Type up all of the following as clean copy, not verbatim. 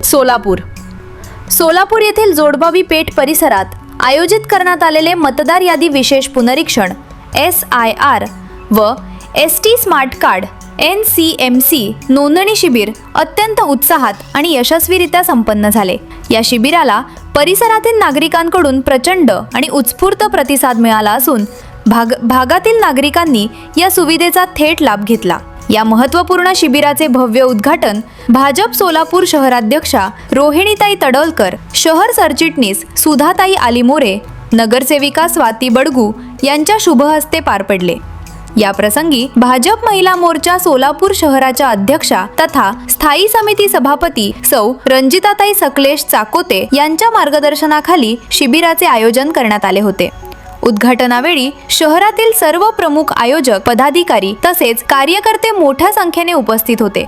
सोलापूर येथील जोडबावी पेठ परिसरात आयोजित करण्यात आलेले मतदार यादी विशेष पुनरीक्षण SIR व ST स्मार्ट कार्ड NCMC नोंदणी शिबिर अत्यंत उत्साहात आणि यशस्वीरित्या संपन्न झाले। या शिबिराला परिसरातील नागरिकांकडून प्रचंड आणि उत्स्फूर्त प्रतिसाद मिळाला असून भागातील नागरिकांनी या सुविधेचा थेट लाभ घेतला। या महत्त्वपूर्ण शिबिराचे भव्य उद्घाटन भाजप सोलापूर शहराध्यक्षा रोहिणीताई तडोलकर, शहर सरचिटणीस सुधाताई आलीमोरे, नगरसेविका स्वाती बडगू यांच्या शुभ हस्ते पार पडले। या प्रसंगी भाजप महिला मोर्चा सोलापूर शहराच्या अध्यक्षा तथा स्थायी समिती सभापती सौ रंजिताताई सकलेश चाकोते यांच्या मार्गदर्शनाखाली शिबिराचे आयोजन करण्यात आले होते। उद्घाटनावेळी शहरातील सर्व प्रमुख आयोजक, पदाधिकारी तसेच कार्यकर्ते मोठ्या संख्येने उपस्थित होते।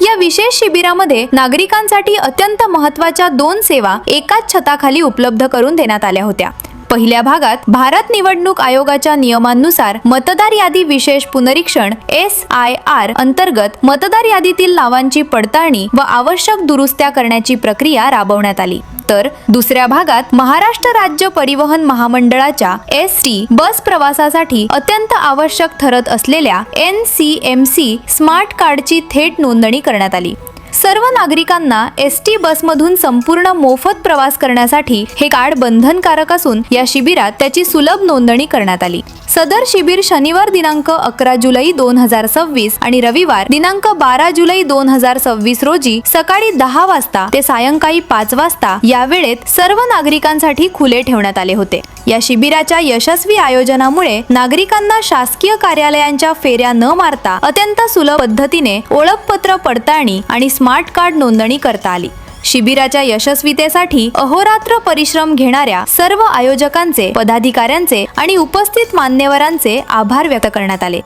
या विशेष शिबिरामध्ये नागरिकांसाठी अत्यंत महत्त्वाच्या 2 सेवा एकाच छताखाली उपलब्ध करून देण्यात आल्या होत्या। पहिल्या भागात भारत निवडणूक आयोगाच्या नियमांनुसार मतदार यादी विशेष पुनरीक्षण SIR अंतर्गत मतदार यादीतील नावांची पडताळणी व आवश्यक दुरुस्त्या करण्याची प्रक्रिया राबवण्यात आली। तर दुसऱ्या भागात महाराष्ट्र राज्य परिवहन महामंडळाच्या ST बस प्रवासासाठी अत्यंत आवश्यक ठरत असलेल्या NCMC स्मार्ट कार्डची थेट नोंदणी करण्यात आली। सर्व नागरिकांना ST बसमधून संपूर्ण मोफत प्रवास करण्यासाठी हे कार्ड बंधनकारक असून या शिबिरात त्याची सुलभ नोंदणी करण्यात आली। सदर शिबिर शनिवार दिनांक 11 जुलै 2026 आणि रविवार दिनांक 12 जुलै 2026 रोजी सकाळी 10 वाजता ते सायंकाळी 5 वाजता या वेळेत सर्व नागरिकांसाठी खुले ठेवण्यात आले होते। या शिबिराच्या यशस्वी आयोजनामुळे नागरिकांना शासकीय कार्यालयांच्या फेऱ्या न मारता अत्यंत सुलभ पद्धतीने ओळखपत्र पडताळणी आणि स्मार्ट कार्ड नोंदणी करता आली। शिबिराच्या यशस्वीतेसाठी अहोरात्र परिश्रम घेणाऱ्या सर्व आयोजकांचे, पदाधिकाऱ्यांचे आणि उपस्थित मान्यवरांचे आभार व्यक्त करण्यात आले।